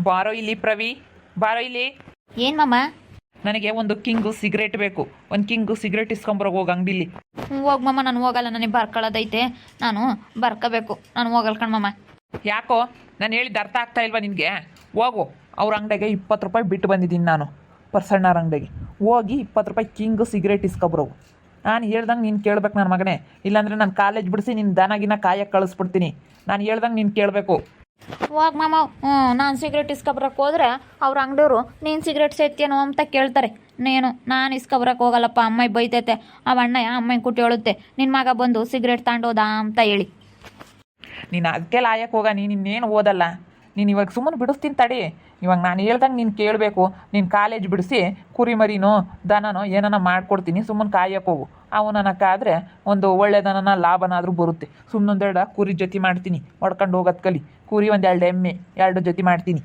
ಬಾರೋ ಇಲ್ಲಿ ಪ್ರವಿ, ಬಾರೋ ಇಲ್ಲಿ. ಏನು ಮಮ್ಮ? ನನಗೆ ಒಂದು ಕಿಂಗು ಸಿಗರೇಟ್ ಬೇಕು. ಒಂದು ಕಿಂಗು ಸಿಗರೇಟ್ ಇಸ್ಕೊಂಬರೋಗಿ ಹೋಗಿ ಅಂಗಡಿಲಿ. ಹೋಗಿ ಮಮ್ಮ, ನಾನು ಹೋಗಲ್ಲ, ನನಗೆ ಬರ್ಕೊಳ್ಳೋದೈತೆ, ನಾನು ಬರ್ಕೋಬೇಕು, ನಾನು ಹೋಗಲ್ಲ ಕಣ್ಮಮ್ಮ. ಯಾಕೋ ನಾನು ಹೇಳಿದ್ದು ಅರ್ಥ ಆಗ್ತಾ ಇಲ್ವಾ ನಿನಗೆ? ಹೋಗು, ಅವ್ರ ಅಂಗಡಿಗೆ 20 ರೂಪಾಯಿ ಬಿಟ್ಟು ಬಂದಿದ್ದೀನಿ ನಾನು, ಪರ್ಸಣ್ಣರ ಅಂಗಡಿಗೆ ಹೋಗಿ 20 ರೂಪಾಯಿ ಕಿಂಗು ಸಿಗರೇಟ್ ಇಸ್ಕೊಬರೋಗು. ನಾನು ಹೇಳ್ದಂಗೆ ನೀನು ಕೇಳ್ಬೇಕು ನನ್ನ ಮಗನೇ, ಇಲ್ಲಾಂದರೆ ನಾನು ಕಾಲೇಜ್ ಬಿಡಿಸಿ ನಿನ್ನ ದನಗಿನ ಕಾಯಕ್ಕೆ ಕಳಿಸ್ಬಿಡ್ತೀನಿ. ನಾನು ಹೇಳ್ದಂಗೆ ನೀನು ಕೇಳಬೇಕು. ಹೋಗಿ ಮಾಮ. ನಾನು ಸಿಗರೇಟ್ ಇಸ್ಕೊಬರಕ್ಕೆ ಹೋದ್ರೆ ಅವ್ರ ಅಂಗಡಿಯವರು ನೀನು ಸಿಗರೇಟ್ ಸೇರ್ತೀಯನೋ ಅಂತ ಕೇಳ್ತಾರೆ. ನಾನು ಇಸ್ಕೊಬರಕ್ಕೆ ಹೋಗಲ್ಲಪ್ಪ, ಅಮ್ಮ ಬೈತೈತೆ. ಆ ಅಣ್ಣಯ್ಯ ಅಮ್ಮನ ಕುಟ್ಟಿ ಹೇಳುತ್ತೆ, ನಿನ್ನ ಮಗ ಬಂದು ಸಿಗರೇಟ್ ತಗೊಂಡೋದಾ ಅಂತ ಹೇಳಿ. ನೀನು ಅದಕ್ಕೆ ಲಾಯಕ್ಕೆ ಹೋಗ, ನೀನು ಇನ್ನೇನು ಓದಲ್ಲ. ನೀನು ಇವಾಗ ಸುಮ್ಮನೆ ಬಿಡಿಸ್ತೀನಿ ತಡಿ. ಇವಾಗ ನಾನು ಹೇಳ್ದಂಗೆ ನೀನು ಕೇಳಬೇಕು. ನೀನು ಕಾಲೇಜ್ ಬಿಡಿಸಿ ಕುರಿ ಮರಿನೋ ದನನೋ ಏನನ ಮಾಡ್ಕೊಡ್ತೀನಿ, ಸುಮ್ಮನೆ ಕಾಯಕ್ಕೆ ಹೋಗು. ಅವನಕ್ಕಾದರೆ ಒಂದು ಒಳ್ಳೆ ದನನ ಲಾಭನಾದರೂ ಬರುತ್ತೆ. ಸುಮ್ಮನೊಂದೆರಡು ಕುರಿ ಜೊತೆ ಮಾಡ್ತೀನಿ, ಹೊಡ್ಕೊಂಡು ಹೋಗೋದು ಕಲಿ. ಕುರಿ 1-2 ಎಮ್ಮೆ 2 ಜೊತೆ ಮಾಡ್ತೀನಿ.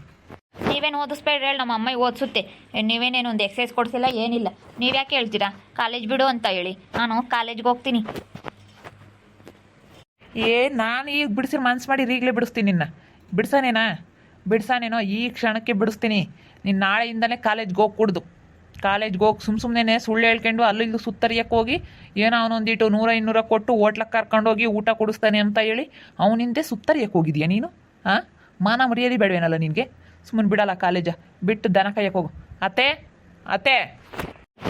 ನೀವೇನು ಓದಿಸ್ಬೇಡ್ರಿ ಹೇಳಿ, ನಮ್ಮ ಅಮ್ಮ ಓದಿಸುತ್ತೆ. ನೀವೇನೇನು ಒಂದು ಎಕ್ಸಸೈಸ್ ಕೊಡಿಸಿಲ್ಲ, ಏನಿಲ್ಲ. ನೀವು ಯಾಕೆ ಹೇಳ್ತೀರಾ ಕಾಲೇಜ್ ಬಿಡು ಅಂತ ಹೇಳಿ? ನಾನು ಕಾಲೇಜ್ಗೆ ಹೋಗ್ತೀನಿ. ನಾನು ಈಗ ಬಿಡಿಸಿ ಮನ್ಸು ಮಾಡಿ ಈಗಲೇ ಬಿಡಿಸ್ತೀನಿ. ನಿನ್ನ ಬಿಡ್ಸಾನೇನೋ ಈ ಕ್ಷಣಕ್ಕೆ ಬಿಡಿಸ್ತೀನಿ. ನೀನು ನಾಳೆಯಿಂದಲೇ ಕಾಲೇಜ್ಗೆ ಹೋಗಿ ಕುಡ್ದು, ಕಾಲೇಜ್ಗೆ ಹೋಗಿ ಸುಮ್ಮನೆ ಸುಳ್ಳು ಹೇಳ್ಕೊಂಡು ಅಲ್ಲೂ ಇಲ್ಲೂ ಸುತ್ತರಿಯಕ್ಕೆ ಹೋಗಿ ಏನೋ ಅವನೊಂದಿಟ್ಟು 100-200 ಕೊಟ್ಟು ಹೋಟ್ಲಕ್ಕೆ ಕರ್ಕೊಂಡೋಗಿ ಊಟ ಕೊಡಿಸ್ತಾನೆ ಅಂತ ಹೇಳಿ ಅವನಿಂದೆ ಸುತ್ತರಿಯಕ್ಕೆ ಹೋಗಿದೀಯ ನೀನು? ಹಾಂ, ಮಾನ ಮರ್ಯಾದೆ ಬೇಡವೇನಲ್ಲ ನಿನಗೆ? ಸುಮ್ಮನೆ ಬಿಡಲ್ಲ ಕಾಲೇಜ, ಬಿಟ್ಟು ದನ ಕಾಯಕ್ಕೆ ಹೋಗು. ಅತ್ತೆ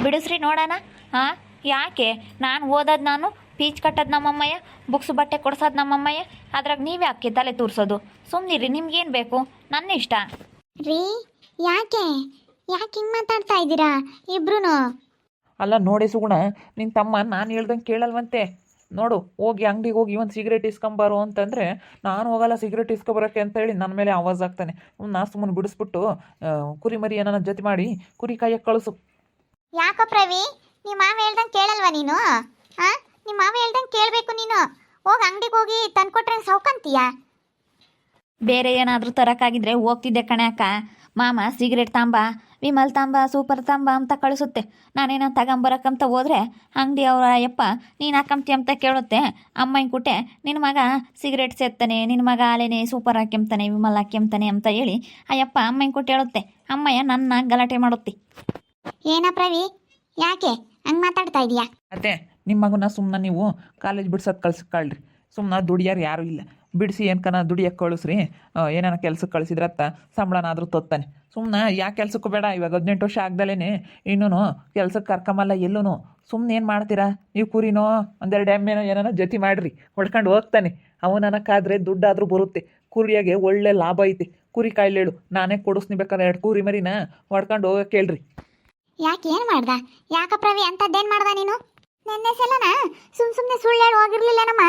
ಬಿಡಿಸ್ರಿ ನೋಡೋಣ. ಹಾಂ, ಯಾಕೆ? ನಾನು ಓದೋದು, ನಾನು ಫೀಸ್ ಕಟ್ಟೋದು ನಮ್ಮಮ್ಮಯ್ಯ, ಬುಕ್ಸ್ ಬಟ್ಟೆ ಕೊಡ್ಸೋದು ನಮ್ಮಮ್ಮಯ್ಯ. ಅದ್ರಾಗ ನೀವು ಯಾಕೆ ತಲೆ ತೂರಿಸೋದು? ಸುಮ್ಮನಿರಿ, ನಿಮ್ಗೇನು ಬೇಕು? ನನ್ನ ಇಷ್ಟ ರೀ. ಯಾಕೆ ಹಿಂಗೆ ಮಾತಾಡ್ತಾ ಇದ್ದೀರಾ ಇಬ್ರು? ಅಲ್ಲ ನೋಡಿ ಸುಗುಣ, ನಿನ್ನ ತಮ್ಮ ನಾನು ಹೇಳ್ದಂಗೆ ಕೇಳಲ್ವಂತೆ. ನೋಡು, ಹೋಗಿ ಅಂಗಡಿಗೆ ಹೋಗಿ ಒಂದು ಸಿಗರೇಟ್ ಇಸ್ಕೊಂಬಾರು ಅಂತಂದರೆ ನಾನು ಹೋಗಲ್ಲ ಸಿಗರೇಟ್ ಇಸ್ಕೊಬರೋಕ್ಕೆ ಅಂತ ಹೇಳಿ ನನ್ನ ಮೇಲೆ ಆವಾಜ್ ಆಗ್ತಾನೆ. ನಾ ಸುಮ್ಮನೆ ಬಿಡಿಸ್ಬಿಟ್ಟು ಕುರಿ ಮರಿ ಏನಾನ ಜೊತೆ ಮಾಡಿ ಕುರಿ ಕಾಯಕ್ಕೆ ಕಳಿಸು. ಯಾಕೋ ಪ್ರವಿ, ನಿಮ್ಮ ಮಾವ ಹೇಳ್ದಂಗೆ ಕೇಳಲ್ವಾ ನೀನು? ಹಾಂ, ನಿಮ್ಮ ಮಾವ ಹೇಳ್ದಂಗೆ ಕೇಳಬೇಕು ನೀನು. ಹೋಗಿ ಅಂಗಡಿಗೆ ಹೋಗಿ ತಂದ್ಕೊಟ್ರೆ ಸೌಕಂತೀಯಾ? ಬೇರೆ ಏನಾದರೂ ತರೋಕ್ಕಾಗಿದ್ರೆ ಹೋಗ್ತಿದ್ದೆ ಕಣೆ ಅಕ್ಕ. ಮಾಮ ಸಿಗರೇಟ್ ತಾಂಬ, ವಿಮಲ್ ತಾಂಬ, ಸೂಪರ್ ತಾಂಬ ಅಂತ ಕಳಿಸುತ್ತೆ. ನಾನೇನೋ ತಗೊಂಬರಕ್ಕಂತ ಹೋದರೆ ಅಂಗಡಿ ಅವರ ಅಯ್ಯಪ್ಪ ನೀನು ಹಾಕಂತಿ ಅಂತ ಕೇಳುತ್ತೆ. ಅಮ್ಮನ ಕುಟ್ಟೆ, ನಿನ್ನ ಮಗ ಸಿಗರೇಟ್ ಸೇರ್ತಾನೆ, ನಿನ್ನ ಮಗ ಅಲೆನೇ ಸೂಪರ್ ಹಾಕ್ಯಂತಾನೆ, ವಿಮಲ್ ಹಾಕ್ಯಂತಾನೆ ಅಂತ ಹೇಳಿ ಅಯ್ಯಪ್ಪ ಅಮ್ಮನ ಕುಟ್ಟೆ ಹೇಳುತ್ತೆ. ಅಮ್ಮಯ್ಯ ನನ್ನ ಗಲಾಟೆ ಮಾಡುತ್ತೆ. ಏನ ಪ್ರವಿ, ಯಾಕೆ ಹಂಗೆ ಮಾತಾಡ್ತಾ ಇದೀಯಾ? ಅತ್ತೆ, ನಿಮ್ಮ ಮಗನ ಸುಮ್ಮನೆ ನೀವು ಕಾಲೇಜ್ ಬಿಡ್ಸೋದು ಕಳ್ಸ್ಕೊಳ್ರಿ. ಸುಮ್ಮನೆ ದುಡಿಯಾರು ಯಾರೂ ಇಲ್ಲ, ಬಿಡಿಸಿ ಏನ್ಕನ ದುಡಿಯಕ್ಕೆ ಕಳಿಸ್ರಿ. ಏನಾನ ಕೆಲ್ಸಕ್ಕೆ ಕಳಿಸಿದ್ರತ್ತ ಸಂಬಳನಾದರೂ ತೊತ್ತಾನೆ. ಸುಮ್ಮನೆ ಯಾಕೆ ಕೆಲ್ಸಕ್ಕೂ ಬೇಡ. ಇವಾಗ 18 ವರ್ಷ ಆಗ್ದಲೇ ಇನ್ನೂ ಕೆಲ್ಸಕ್ಕೆ ಕರ್ಕೊಂಬಲ್ಲ ಎಲ್ಲೂ. ಸುಮ್ಮನೆ ಏನು ಮಾಡ್ತೀರಾ ನೀವು? ಕುರಿನೋ 1-2 ಎಮ್ಮೆನೋ ಏನಾನ ಜೊತೆ ಮಾಡಿರಿ, ಹೊಡ್ಕೊಂಡು ಹೋಗ್ತಾನೆ. ಅವನಕ್ಕಾದರೆ ದುಡ್ಡಾದರೂ ಬರುತ್ತೆ. ಕುರಿಯಾಗೆ ಒಳ್ಳೆ ಲಾಭ ಐತಿ. ಕುರಿ ಕಾಯಿಲೇಳು, ನಾನೇ ಕೊಡಿಸ್ನಿ ಬೇಕಾದ್ರೆ 2 ಕುರಿ ಮರಿನ ಹೊಡ್ಕೊಂಡು ಹೋಗಕ್ಕೆ ಕೇಳ್ರಿ. ಯಾಕೆ ಏನು ಮಾಡ್ದ? ಯಾಕ ಪ್ರವಿ ಅಂಥದ್ದೇನು ಮಾಡ್ದ ನೀನು? ನೆನ್ನೆ ಸಲನ ಸುಮ್ಮನೆ ಸುಳ್ಳು ಹೇಳಿ ಹೋಗಿರ್ಲಿಲ್ಲ ನಮ್ಮ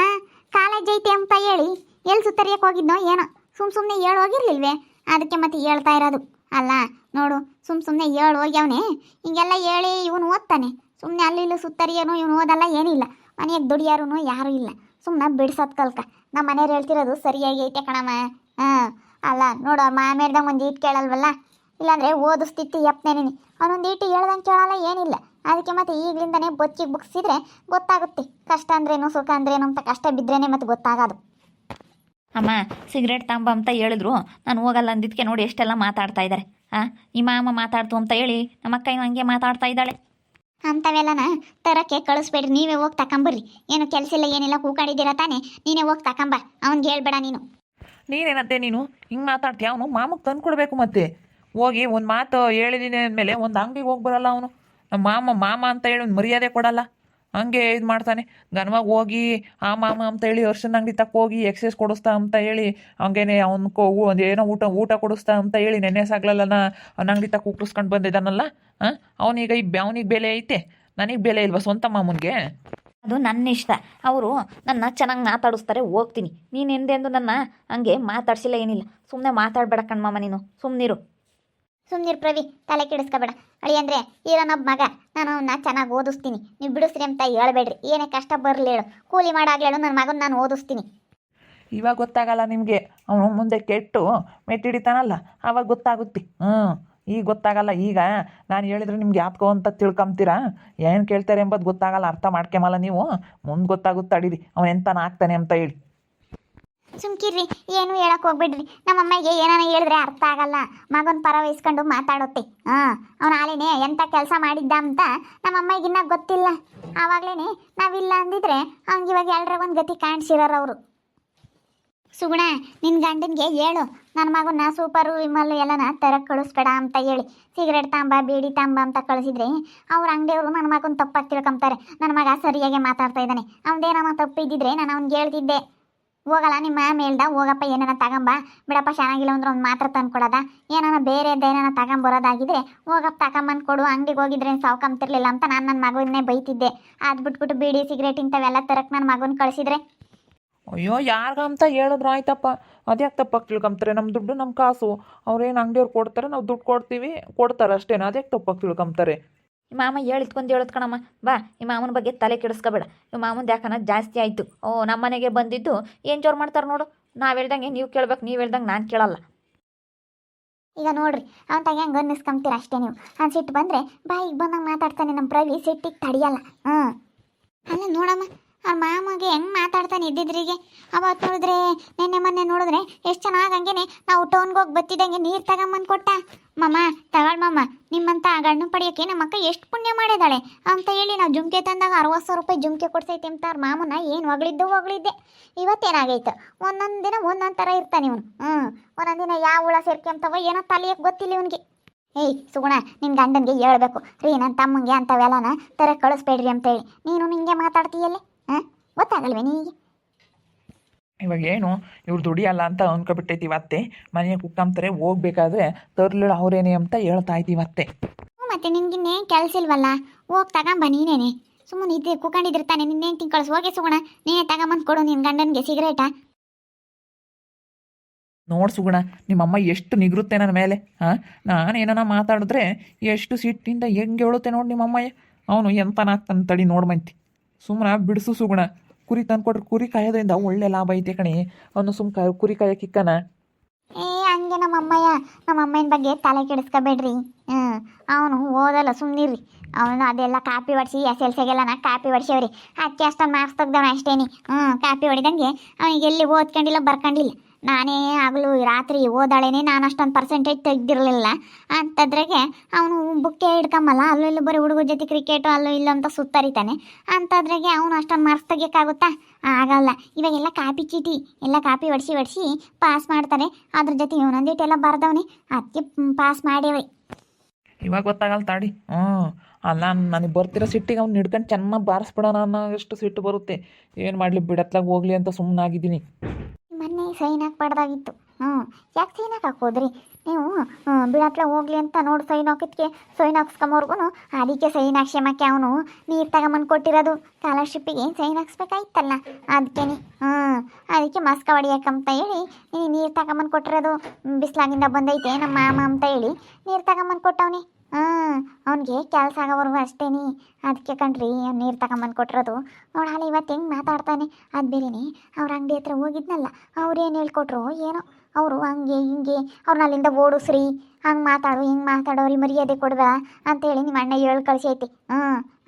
ಕಾಲೇಜ್ ಐತೆ ಅಂತ ಹೇಳಿ. ಎಲ್ಲಿ ಸುತ್ತರಿಯಕ್ಕೆ ಹೋಗಿದ್ನೋ ಏನೋ, ಸುಮ್ಮನೆ ಹೇಳಿ ಹೋಗಿರ್ಲಿಲ್ವೇ? ಅದಕ್ಕೆ ಮತ್ತೆ ಹೇಳ್ತಾ ಇರೋದು ಅಲ್ಲ. ನೋಡು, ಸುಮ್ಮನೆ ಹೇಳಿ ಹೋಗ್ಯವನೇ. ಹಿಂಗೆಲ್ಲ ಹೇಳಿ ಇವನು ಓದ್ತಾನೆ. ಸುಮ್ಮನೆ ಅಲ್ಲಿ ಇಲ್ಲಿ ಸುತ್ತರಿಯನು ಇವನು ಓದಲ್ಲ, ಏನಿಲ್ಲ. ಮನೆಯಾಗ ದುಡಿಯಾರು ಯಾರೂ ಇಲ್ಲ. ಸುಮ್ಮನೆ ಬಿಡ್ಸೋದು ಕಲ್ಕ. ನಮ್ಮ ಮನೆಯವ್ರು ಹೇಳ್ತಿರೋದು ಸರಿಯಾಗಿ ಐತೆ ಕಣಮ್ಮ. ಹಾಂ, ಅಲ್ಲ ನೋಡು, ಮಾಮೇರ್ದಂಗೆ ಒಂದು ಈಟ್ ಕೇಳಲ್ವಲ್ಲ. ಇಲ್ಲಾಂದರೆ ಓದಿಸ್ತಿತ್ತು ಯಪ್ನೇನಿ. ಅವನೊಂದು ಈಟು ಹೇಳ್ದಂಗೆ ಕೇಳಲ್ಲ, ಏನಿಲ್ಲ. ಅದಕ್ಕೆ ಮತ್ತೆ ಈಗಲಿಂದನೇ ಬೊಚ್ಚಿಗೆ ಬುಕ್ಸಿದ್ರೆ ಗೊತ್ತಾಗುತ್ತೆ ಕಷ್ಟ ಅಂದ್ರೇನು ಸುಖ ಅಂದ್ರೇನು ಅಂತ. ಕಷ್ಟ ಬಿದ್ರೇನೆ ಮತ್ತೆ ಗೊತ್ತಾಗೋದು. ಅಮ್ಮ ಸಿಗರೇಟ್ ತಾಂಬ ಅಂತ ಹೇಳಿದ್ರು, ನಾನು ಹೋಗಲ್ಲ ಅಂದಿದ್ದಕ್ಕೆ ನೋಡಿ ಎಷ್ಟೆಲ್ಲ ಮಾತಾಡ್ತಾ ಇದ್ದಾರೆ. ಹಾಂ, ಈ ಮಾಮ ಮಾತಾಡ್ತು ಅಂತ ಹೇಳಿ ನಮ್ಮ ಅಕ್ಕ ಹಂಗೆ ಮಾತಾಡ್ತಾ ಇದ್ದಾಳೆ. ಅಂಥವೆಲ್ಲನ ತರಕ್ಕೆ ಕಳಿಸ್ಬೇಡ್ರಿ, ನೀವೇ ಹೋಗಿ ತಗೊಂಬರ್ರಿ. ಏನು ಕೆಲಸ ಇಲ್ಲ ಏನಿಲ್ಲ, ಕೂಕಾಡಿದ್ದೀರ ತಾನೆ, ನೀನೇ ಹೋಗಿ ತಗೊಂಬ. ಅವ್ನಿಗೆ ಹೇಳ್ಬೇಡ ನೀನು. ನೀನೇನಂತೆ ನೀನು ಹಿಂಗೆ ಮಾತಾಡ್ತೀಯ? ಅವನು ಮಾಮಕ್ಕೆ ತಂದು ಕೊಡಬೇಕು. ಮತ್ತೆ ಹೋಗಿ ಒಂದು ಮಾತು ಹೇಳಿದ್ದೀನಿ ಅಂದಮೇಲೆ ಒಂದು ಅಂಗಡಿಗೆ ಹೋಗಿ ಬರಲ್ಲ ಅವನು. ನಮ್ಮ ಮಾಮ ಅಂತ ಹೇಳಿ ಒಂದು ಮರ್ಯಾದೆ ಕೊಡಲ್ಲ, ಹಂಗೆ ಇದು ಮಾಡ್ತಾನೆ. ಗನ್ವಾಗ ಹೋಗಿ ಆ ಮಾಮ ಅಂತ ಹೇಳಿ ವರ್ಷದ ಅಂಗಡಿ ತಕ್ಕ ಹೋಗಿ ಎಕ್ಸೈಸ್ ಕೊಡಿಸ್ತಾ ಅಂತ ಹೇಳಿ ಹಂಗೇನೆ ಒಂದು ಏನೋ ಊಟ ಕೊಡಿಸ್ತಾ ಅಂತ ಹೇಳಿ ನೆನ್ನೆ ಸಾಗ್ಲಲ್ಲ ಅವ್ನ ಅಂಗಡಿ ತಕ್ಕ ಉಕ್ಕಿಸ್ಕೊಂಡು ಬಂದಿದ್ದಾನಲ್ಲ. ಹಾಂ, ಅವನಿಗೆ ಬೆಲೆ ಐತೆ, ನನಗೆ ಬೆಲೆ ಇಲ್ವಾ ಸ್ವಂತ ಮಾಮನಿಗೆ? ಅದು ನನ್ನ ಇಷ್ಟ. ಅವರು ನನ್ನ ಚೆನ್ನಾಗಿ ಮಾತಾಡಿಸ್ತಾರೆ, ಹೋಗ್ತೀನಿ. ನೀನು ಎಂದೆಂದು ನನ್ನ ಹಂಗೆ ಮಾತಾಡ್ಸಿಲ್ಲ, ಏನಿಲ್ಲ. ಸುಮ್ಮನೆ ಮಾತಾಡಬೇಡ ಕಣ್ಮಮ್ಮ, ನೀನು ಸುಮ್ಮನಿರು. ಸುಮ್ಮನಿರು ಪ್ರವಿ, ತಲೆ ಕೆಡಿಸ್ಕೋಬೇಡ. ಅಳಿ ಅಂದರೆ ಇರೋನೊಬ್ಬ ಮಗ, ನಾನು ಅವನ್ನ ಚೆನ್ನಾಗಿ ಓದಿಸ್ತೀನಿ. ನೀವು ಬಿಡಿಸ್ರಿ ಅಂತ ಹೇಳ್ಬೇಡ್ರಿ. ಏನೇ ಕಷ್ಟ ಬರಲಿ ಹೇಳು, ಕೂಲಿ ಮಾಡಾಗ್ಲೇಳು, ನನ್ನ ಮಗನ ನಾನು ಓದಿಸ್ತೀನಿ. ಇವಾಗ ಗೊತ್ತಾಗಲ್ಲ ನಿಮಗೆ. ಅವನು ಮುಂದೆ ಕೆಟ್ಟು ಮೆಟ್ಟಿಡಿತಾನಲ್ಲ, ಆವಾಗ ಗೊತ್ತಾಗುತ್ತೆ. ಈಗ ಗೊತ್ತಾಗಲ್ಲ. ಈಗ ನಾನು ಹೇಳಿದ್ರೆ ನಿಮ್ಗೆ ಯಾತ್ಕೋ ಅಂತ ತಿಳ್ಕೊಂತೀರಾ? ಏನು ಕೇಳ್ತಾರೆ ಎಂಬುದು ಗೊತ್ತಾಗಲ್ಲ, ಅರ್ಥ ಮಾಡ್ಕೊಂಬಲ್ಲ ನೀವು. ಮುಂದೆ ಗೊತ್ತಾಗುತ್ತೆ, ಅಡೀರಿ ಅವನು ಎಂತನ ಆಗ್ತಾನೆ ಅಂತ ಹೇಳಿ. ಸುಮ್ಕಿರ್ರಿ, ಏನು ಹೇಳಕ್ ಹೋಗ್ಬೇಡ್ರಿ. ನಮ್ಮಮ್ಮಗೆ ಏನಾನ ಹೇಳಿದ್ರೆ ಅರ್ಥ ಆಗಲ್ಲ. ಮಗನ ಪರ ವಹಿಸ್ಕೊಂಡು ಮಾತಾಡುತ್ತೆ. ಅವ್ನು ಆಲೇನೆ ಎಂಥ ಕೆಲಸ ಮಾಡಿದ್ದ ಅಂತ ನಮ್ಮಮ್ಮಗೆ ಗೊತ್ತಿಲ್ಲ. ಆವಾಗ್ಲೇನೆ ನಾವಿಲ್ಲ ಅಂದಿದ್ರೆ ಅವ್ನಿಗೆ ಇವಾಗ ಎಲ್ಲರ ಒಂದು ಗತಿ ಕಾಣಿಸಿರೋರು. ಸುಗುಣ, ನಿನ್ನ ಗಂಡನಿಗೆ ಹೇಳು ನನ್ನ ಮಗನ ಸೂಪರು ವಿಮಲ್ ಎಲ್ಲನ ತರಕ್ಕೆ ಕಳಿಸ್ಬೇಡ ಅಂತ ಹೇಳಿ. ಸಿಗರೇಟ್ ತಾಂಬ ಬೀಡಿ ತಾಂಬ ಅಂತ ಕಳಿಸಿದ್ರೆ ಅವ್ರ ಅಂಗಡಿಯವರು ನನ್ನ ಮಗನ ತಪ್ಪಾಗಿ ತಿಳ್ಕೊಂತಾರೆ. ನನ್ನ ಮಗ ಸರಿಯಾಗಿ ಮಾತಾಡ್ತಾ ಇದ್ದಾನೆ, ಅವನದೇನೋ ತಪ್ಪು ಇದ್ದಿದ್ರೆ ನಾನು ಅವ್ನಿಗೆ ಹೇಳ್ತಿದ್ದೆ. ಹೋಗಲ್ಲ ನಿಮ್ಮ ಮೇಲ್ದ, ಹೋಗಪ್ಪ ಏನಾನ ತಗೊಂಬ, ಬಿಡಪ್ಪ ಚೆನ್ನಾಗಿಲ್ಲ ಅಂದ್ರೆ ಒಂದು ಮಾತ್ರ ತಂದು ಕೊಡೋದ, ಏನಾನ ಬೇರೆದೇನಾನ ತಗೊಂಬರೋದಾಗಿದ್ರೆ ಹೋಗಪ್ಪ ತಗೊಂಬಂದು ಕೊಡು, ಅಂಗಡಿಗೆ ಹೋಗಿದ್ರೆ ಸಾವ್ಕೊಂತಿರ್ಲಿಲ್ಲ ಅಂತ ನಾನು ನನ್ನ ಮಗನ್ನೇ ಬೈತಿದ್ದೆ. ಅದು ಬಿಟ್ಬಿಟ್ಟು ಬೀಡಿ ಸಿಗರೇಟ್ ಇಂಥವೆಲ್ಲ ತರಕ್ಕೆ ನನ್ನ ಮಗನ ಕಳಿಸಿದ್ರೆ. ಅಯ್ಯೋ, ಯಾರಿಗಂತ ಹೇಳಿದ್ರು ಆಯ್ತಪ್ಪ, ಅದ್ಯಾಕೆ ತಪ್ಪಾಗಿ ತಿಳ್ಕೊಂತಾರೆ? ನಮ್ಮ ದುಡ್ಡು ನಮ್ಮ ಕಾಸು, ಅವ್ರೇನು ಅಂಗಡಿಯವ್ರು ಕೊಡ್ತಾರೆ, ನಾವು ದುಡ್ಡು ಕೊಡ್ತೀವಿ, ಕೊಡ್ತಾರೆ ಅಷ್ಟೇನ, ಅದ್ಯಾಕೆ ತಪ್ಪಾಗಿ ತಿಳ್ಕೊಂತಾರೆ? ಈ ಮಾಮ ಹೇಳಿದ್ಕೊಂಡು ಹೇಳೋದು ಕಣಮ್ಮ. ಬಾ, ಈ ಮಾಮನ ಬಗ್ಗೆ ತಲೆ ಕೆಡಿಸ್ಕೋಬೇಡ. ಈ ಮಾಮನ ಯಾಕನ ಜಾಸ್ತಿ ಆಯಿತು. ನಮ್ಮ ಮನೆಗೆ ಬಂದಿದ್ದು ಏನು ಜೋರು ಮಾಡ್ತಾರೆ ನೋಡು. ನಾವು ಹೇಳ್ದಂಗೆ ನೀವು ಕೇಳ್ಬೇಕು, ನೀವು ಹೇಳ್ದಂಗೆ ನಾನು ಕೇಳಲ್ಲ. ಈಗ ನೋಡ್ರಿ, ಅವನ ತಾಗ ಹೆಂಗೆ ಅನ್ನಿಸ್ಕೊಂತೀರ ಅಷ್ಟೇ ನೀವು. ಅವ್ನು ಸಿಟ್ಟು ಬಂದರೆ ಬಾಯಿಗೆ ಬಂದಂಗೆ ಮಾತಾಡ್ತಾನೆ ನಮ್ಮ ಪ್ರವಿ, ಸಿಟ್ಟಿಗೆ ತಡಿಯಲ್ಲ. ಅಲ್ಲ ನೋಡಮ್ಮ, ಅವ್ರ ಮಾಮಗೆ ಹೆಂಗೆ ಮಾತಾಡ್ತಾನೆ ಇದ್ದಿದ್ರಿಗೆ. ಅವತ್ತು ನೋಡಿದ್ರೆ ನೆನ್ನೆ ಮೊನ್ನೆ ನೋಡಿದ್ರೆ ಎಷ್ಟು ಚೆನ್ನಾಗಿ ಹಂಗೇನೆ ನಾವು ಟೌನ್ಗೆ ಹೋಗಿ ಬತ್ತಿದಂಗೆ ನೀರು ತಗೊಂಬಂದು ಕೊಟ್ಟ. ಮಮ್ಮ ತಗೊಳ್ಮಮ್ಮ, ನಿಮ್ಮಂತ ಗಂಡು ಪಡೆಯೋಕ್ಕೆ ನಮ್ಮ ಅಕ್ಕ ಎಷ್ಟು ಪುಣ್ಯ ಮಾಡಿದಾಳೆ ಅಂತ ಹೇಳಿ ನಾವು ಜುಮ್ಕೆ ತಂದಾಗ 60,000 ರೂಪಾಯಿ ಜುಮ್ಕೆ ಕೊಡ್ಸೈತೆ ಅಂತ ಅವ್ರ ಮಾಮನ ಏನು ಹೊಗಳಿದ್ದೆ. ಇವತ್ತೇನಾಗೈತೆ, ಒಂದೊಂದು ದಿನ ಒಂದೊಂದು ಥರ ಇರ್ತಾನೆ ಇವನು. ಒಂದೊಂದು ದಿನ ಯಾವ ಹುಳ ಸೇರ್ಕೊಂತವ ಏನೋ ತಲೆಯಕ್ಕೆ ಗೊತ್ತಿಲ್ಲ ಇವನಿಗೆ. ಏಯ್ ಸುಗುಣ, ನಿನ್ನ ಗಂಡನಿಗೆ ಹೇಳ್ಬೇಕು ರೀ, ನನ್ನ ತಮ್ಮಂಗೆ ಅಂಥವೆಲ್ಲನ ತರ ಕಳಿಸ್ಬೇಡ್ರಿ ಅಂತೇಳಿ. ನೀನು ನಿಂಗೆ ಮಾತಾಡ್ತೀಯಲ್ಲೇ, ಗೊತ್ತಾಗಲ್ವೇ ನೀಗೆ? ಇವಾಗ ಏನು ಇವ್ರು ದುಡಿಯಲ್ಲ ಅಂತ ಅನ್ಕೊಬಿಟ್ಟೈತಿ ಇವತ್ತೆ. ಮನೆಗೆ ಕುಕ್ಕಂತಾರೆ, ಹೋಗ್ಬೇಕಾದ್ರೆ ತರ್ಲಿಲ್ಲ ಅವ್ರೇನೆ ಅಂತ ಹೇಳ್ತಾ ಇದ್ದೀವಿ ಅತ್ತೆ. ಮತ್ತೆ ನಿನ್ಗಿನ್ನೇ ಕೆಲಸ ಇಲ್ವಲ್ಲ, ಹೋಗಿ ತಗೊಂಬ ನೀನೇನೆ. ಸುಮ್ಮನೆ ಇದು ಕುಕೊಂಡಿದ್ರೆ ತಾನೆ ನಿನ್ನೇನು ತಿಂಗ್ ಕಳಿಸ್. ಹೋಗಿ ಸುಗುಣ, ನೀನೇ ತಗೊಂಬಂದು ಕೊಡು ನಿನ್ನ ಗಂಡನಿಗೆ ಸಿಗರೇಟಾ. ನೋಡು ಸುಗುಣ, ನಿಮ್ಮಮ್ಮ ಎಷ್ಟು ನಿಗರುತ್ತೆ ನನ್ನ ಮೇಲೆ. ನಾನೇನ ಮಾತಾಡಿದ್ರೆ ಎಷ್ಟು ಸಿಟ್ಟಿಂದ ಹೆಂಗೆ ಹೇಳುತ್ತೆ ನೋಡಿ ನಿಮ್ಮಮ್ಮಯ್ಯ. ಅವನು ಎಂತನಾಗ್ತಾನೆ ತಡಿ ನೋಡ್ಮಂತಿ. ಸುಮ್ಮನೆ ಬಿಡಿಸು ಸುಗುಣ. ಕುರಿ ತಂದ್ಕೊಟ್ರೆ ಕುರಿ ಕಾಯೋದ್ರಿಂದ ಒಳ್ಳೆ ಲಾಭ ಐತೆ ಕಣೆ. ಅವನು ಕುರಿ ಕಾಯಕ್ಕಿಕ್ಕನ. ಹಂಗೆ ನಮ್ಮಮ್ಮನ ಬಗ್ಗೆ ತಲೆ ಕೆಡಿಸ್ಕೋಬೇಡ್ರಿ. ಅವನು ಓದಲ್ಲ, ಸುಮ್ಮನಿರ್ರಿ. ಅವನು ಅದೆಲ್ಲ ಕಾಪಿ ಹೊಡಿಸಿ SLCಗೆಲ್ಲ ಕಾಪಿ ಹೊಡ್ಸವ್ರಿ. ಅದಕ್ಕೆ ಅಷ್ಟೊಂದು ಮಾರ್ಕ್ಸ್ ತೆಗ್ದವನ ಅಷ್ಟೇನಿ. ಕಾಪಿ ಹೊಡಿದಂಗೆ ಅವನಿಗೆ ಎಲ್ಲಿ ಓದ್ಕೊಂಡಿಲ್ಲ ಬರ್ಕೊಂಡಿಲ್ಲ. ನಾನೇ ಆಗಲು ರಾತ್ರಿ ಓದಾಳೇನೆ, ನಾನು ಅಷ್ಟೊಂದು ಪರ್ಸೆಂಟೇಜ್ ತೆಗ್ದಿರಲಿಲ್ಲ. ಅಂಥದ್ರಾಗೆ ಅವನು ಬುಕ್ಕೆ ಹಿಡ್ಕೊಂಬಲ್ಲ, ಅಲ್ಲೂ ಇಲ್ಲೂ ಬರೀ ಹುಡುಗರ ಜೊತೆ ಕ್ರಿಕೆಟು ಅಲ್ಲೂ ಇಲ್ಲೂ ಅಂತ ಸುತ್ತರಿತಾನೆ. ಅಂಥದ್ರಾಗೆ ಅವನು ಅಷ್ಟೊಂದು ಮಾರ್ಕ್ಸ್ ತೆಗಿಯೋಕ್ಕಾಗುತ್ತಾ? ಆಗಲ್ಲ. ಇವಾಗೆಲ್ಲ ಕಾಪಿ ಚೀಟಿ ಎಲ್ಲ ಕಾಪಿ ಹೊಡಿಸಿ ಪಾಸ್ ಮಾಡ್ತಾರೆ. ಅದ್ರ ಜೊತೆ ಇವನೊಂದಿಟ್ಟೆಲ್ಲ ಬರ್ದವನಿ, ಅದಕ್ಕೆ ಪಾಸ್ ಮಾಡೇವಿ. ಇವಾಗ ಗೊತ್ತಾಗಲ್ಲ ತಾಡಿ. ಅಲ್ಲ, ನನಗೆ ಬರ್ತಿರೋ ಸಿಟ್ಟಿಗೆ ಅವ್ನು ಹಿಡ್ಕೊಂಡು ಚೆನ್ನಾಗಿ ಬಾರಿಸ್ಬಿಡೋಣ ಅನ್ನೋ ಎಷ್ಟು ಸಿಟ್ಟು ಬರುತ್ತೆ. ಏನು ಮಾಡಲಿ, ಬಿಡತ್ಲಾಗ ಹೋಗ್ಲಿ ಅಂತ ಸುಮ್ಮನಾಗಿದ್ದೀನಿ. ಮೊನ್ನೆ ಸೈನ್ ಹಾಕ್ಬಾರ್ದಾಗಿತ್ತು. ಯಾಕೆ ಸೈನ್ ಹಾಕೋದ್ರಿ ನೀವು? ಬಿಡತ್ಲ ಹೋಗ್ಲಿ ಅಂತ ನೋಡಿ ಸೈನ್ ಹಾಕಿದ್ಕೆ ಸೈನ್ ಹಾಕ್ಸ್ಕೊಂಬರ್ಗು ಅದಕ್ಕೆ ಸೈನ್ ಹಾಕ್ಸಮಕ್ಕೆ ಅವನು ನೀರು ತಗೊಂಬಂದು ಕೊಟ್ಟಿರೋದು. ಸ್ಕಾಲರ್ಶಿಪ್ಪಿಗೆ ಸೈನ್ ಹಾಕ್ಸ್ಬೇಕಾಗಿತ್ತಲ್ಲ, ಅದಕ್ಕೇನೆ. ಅದಕ್ಕೆ ಮಸ್ಕ ಹೊಡಿಯಕ್ಕಂತ ಹೇಳಿ ನೀರು ತಗೊಂಬಂದು ಕೊಟ್ಟಿರೋದು. ಬಿಸ್ಲಾಗಿಂದ ಬಂದೈತೆ ನಮ್ಮ ಮಾಮ ಅಂತ ಹೇಳಿ ನೀರು ತಗೊಂಬಂದು ಕೊಟ್ಟವನಿ. ಅವನಿಗೆ ಕೆಲಸ ಆಗೋವರೆಗೂ ಅಷ್ಟೇನಿ. ಅದಕ್ಕೆ ಕಣ್ರಿ ನೀರು ತಗೊಂಬಂದು ಕೊಟ್ಟಿರೋದು. ನೋಡಲ್ಲ ಇವತ್ತು ಹೆಂಗೆ ಮಾತಾಡ್ತಾನೆ. ಅದು ಬೇರೆನೆ, ಅವ್ರ ಅಂಗಡಿ ಹತ್ರ ಹೋಗಿದ್ನಲ್ಲ, ಅವ್ರೇನು ಹೇಳ್ಕೊಟ್ರು ಏನೋ. ಅವರು ಹಂಗೆ ಹಿಂಗೆ ಅವ್ರನ್ನ ಅಲ್ಲಿಂದ ಓಡಿಸ್ರಿ, ಹಂಗೆ ಮಾತಾಡು ಹಿಂಗೆ ಮಾತಾಡೋರಿ ಮರ್ಯಾದೆ ಕೊಡ್ದ ಅಂತೇಳಿ ನಿಮ್ಮ ಅಣ್ಣ ಹೇಳಿ ಕಳಿಸೈತಿ.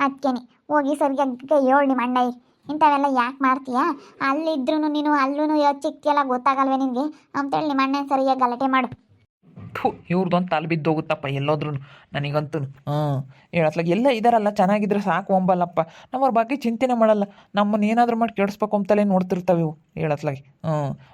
ಅದಕ್ಕೇನೆ ಹೋಗಿ ಸರಿಯಾಗಿ ಹೇಳು ನಿಮ್ಮ ಅಣ್ಣ, ಇಂಥವೆಲ್ಲ ಯಾಕೆ ಮಾಡ್ತೀಯಾ? ಅಲ್ಲಿದ್ರೂ ನೀನು ಅಲ್ಲೂ ಯೋಚಿಕ್ತಿಯಲ್ಲ, ಗೊತ್ತಾಗಲ್ವೇ ನಿನಗೆ ಅಂತೇಳಿ ನಿಮ್ಮ ಅಣ್ಣ ಸರಿಯಾಗಿ ಗಲಾಟೆ ಮಾಡು. ಇವ್ರದ್ದೊಂದು ತಲೆ ಬಿದ್ದೋಗುತ್ತಪ್ಪ ಎಲ್ಲೋದ್ರೂ ನನಗಂತೂ. ಹೇಳತ್ಲಾಗ ಎಲ್ಲ ಇದಾರಲ್ಲ, ಚೆನ್ನಾಗಿದ್ರೆ ಸಾಕು ಅಂಬಲ್ಲಪ್ಪ. ನಾವು ಅವ್ರ ಬಗ್ಗೆ ಚಿಂತೆನೆ ಮಾಡಲ್ಲ. ನಮ್ಮನ್ನು ಏನಾದರೂ ಮಾಡಿ ಕೆಡಿಸ್ಬೇಕು ಅಂತಲೇ ನೋಡ್ತಿರ್ತಾವೆ ಇವು ಹೇಳತ್ಲಾಗಿ.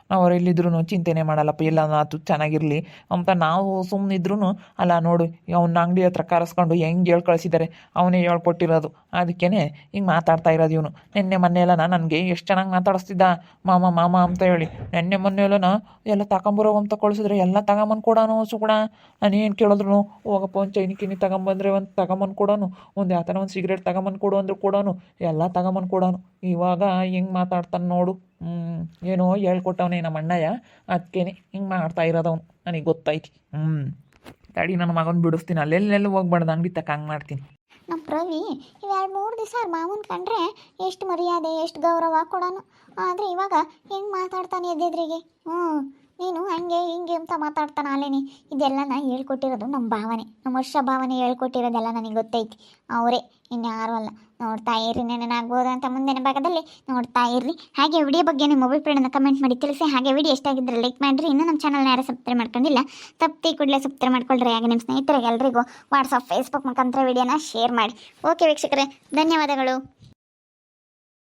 ನಾವು ಅವ್ರು ಎಲ್ಲಿದ್ರು ಚಿಂತೆನೆ ಮಾಡಲ್ಲಪ್ಪ, ಎಲ್ಲ ಆತು ಚೆನ್ನಾಗಿರಲಿ ಅಂತ ನಾವು ಸುಮ್ಮನಿದ್ರು. ಅಲ್ಲ ನೋಡು, ಅವನ ಅಂಗಡಿ ಹತ್ರ ಕರೆಸ್ಕೊಂಡು ಹೆಂಗೆ ಹೇಳಿ ಕಳಿಸಿದ್ದಾರೆ, ಅವನೇ ಹೇಳ್ಕೊಟ್ಟಿರೋದು. ಅದಕ್ಕೇ ಹಿಂಗೆ ಮಾತಾಡ್ತಾ ಇರೋದು ಇವನು. ನೆನ್ನೆ ಮೊನ್ನೆ ಎಲ್ಲ ನನಗೆ ಎಷ್ಟು ಚೆನ್ನಾಗಿ ಮಾತಾಡಿಸ್ತಿದ್ದ, ಮಾಮ ಮಾಮ ಅಂತ ಹೇಳಿ. ನೆನ್ನೆ ಮೊನ್ನೆ ಎಲ್ಲ ತಗೊಂಬರೋ ಅಂತ ಕಳಿಸಿದ್ರೆ ಎಲ್ಲ ತಗೊಂಬಂದು ಕೊಡೋನು ಸುಗುಣ. ನಾನೇನು ಕೇಳಿದ್ರು ಹೋಗಪ್ಪ ಒಂದು ಚೈನಿ ತಗೊಂಬಂದ್ರೆ ಒಂದು ತಗೊಂಬಂದು ಕೊಡೋನು, ಒಂದು ಯಾವ ಥರ ಒಂದು ಸಿಗರೇಟ್ ತಗೊಂಬಂದು ಕೊಡು ಅಂದ್ರೆ ಕೊಡೋನು, ಎಲ್ಲ ತಗೊಂಬಂದು ಕೊಡೋನು. ಇವಾಗ ಹೆಂಗೆ ಮಾತಾಡ್ತಾನೆ ನೋಡು. ಏನೋ ಹೇಳ್ಕೊಟ್ಟವನೇ ನಮ್ಮ ಅಣ್ಣಯ್ಯ, ಅದಕ್ಕೇನೆ ಹಿಂಗೆ ಮಾಡ್ತಾ ಇರೋದವನು. ನನಗೆ ಗೊತ್ತೈತಿ. ತಡಿ ನನ್ನ ಮಗನ ಬಿಡಿಸ್ತೀನಿ, ಅಲ್ಲೆಲ್ಲೆಲ್ಲ ಹೋಗ್ಬಾರ್ದು, ಅಂಗಡಿ ತಕ್ಕ ಹಂಗೆ ಮಾಡ್ತೀನಿ. ನಮ್ಮ ಪ್ರವಿ ಇವ್ 2-3 ದಿವಸ ಅವ್ರ ಮಾವನ ಕಂಡ್ರೆ ಎಷ್ಟು ಮರ್ಯಾದೆ ಎಷ್ಟು ಗೌರವ ಕೊಡೋನು. ಆದರೆ ಇವಾಗ ಹೆಂಗೆ ಮಾತಾಡ್ತಾನೆ ಎದ್ದೆದ್ರಿಗೆ. ನೀನು ಹಂಗೆ ಹಿಂಗೆ ಅಂತ ಮಾತಾಡ್ತಾನೆ ಅಲ್ಲೇನೆ. ಇದೆಲ್ಲ ನಾನು ಹೇಳ್ಕೊಟ್ಟಿರೋದು ನಮ್ಮ ಭಾವನೆ, ನಮ್ಮ ಭಾವನೆ ಹೇಳ್ಕೊಟ್ಟಿರೋದೆಲ್ಲ ನನಗೆ ಗೊತ್ತೈತಿ. ಅವರೇ ಇನ್ಯಾರು ಅಲ್ಲ. ನೋಡ್ತಾ ಇರ್ರಿ ನೆನನಾಗ್ಬೋದು ಅಂತ ಮುಂದಿನ ಭಾಗದಲ್ಲಿ ನೋಡ್ತಾ ಇರ್ರಿ. ಹಾಗೆ ವಿಡಿಯೋ ಬಗ್ಗೆ ನಿಮ್ಮ ಅಭಿಪ್ರಾಯನ ಕಮೆಂಟ್ ಮಾಡಿ ತಿಳಿಸಿ. ಹಾಗೆ ವಿಡಿಯೋ ಇಷ್ಟ ಆಗಿದ್ದರೆ ಲೈಕ್ ಮಾಡಿರಿ. ಇನ್ನೂ ನಮ್ಮ ಚಾನಲ್ನ ಯಾರು ಸಬ್ಸ್ಕ್ರೈಬ್ ಮಾಡ್ಕೊಂಡಿಲ್ಲ ತಪ್ಪಿ ಕೂಡಲೇ ಸಬ್ಸ್ಕ್ರೈಬ್ ಮಾಡ್ಕೊಳ್ರಿ. ಹಾಗೆ ನಿಮ್ಮ ಸ್ನೇಹಿತರಿಗೆ ಎಲ್ರಿಗೂ ವಾಟ್ಸಪ್ ಫೇಸ್ಬುಕ್ ಮುಖಾಂತರ ವಿಡಿಯೋನ ಶೇರ್ ಮಾಡಿ. ಓಕೆ ವೀಕ್ಷಕರೇ, ಧನ್ಯವಾದಗಳು.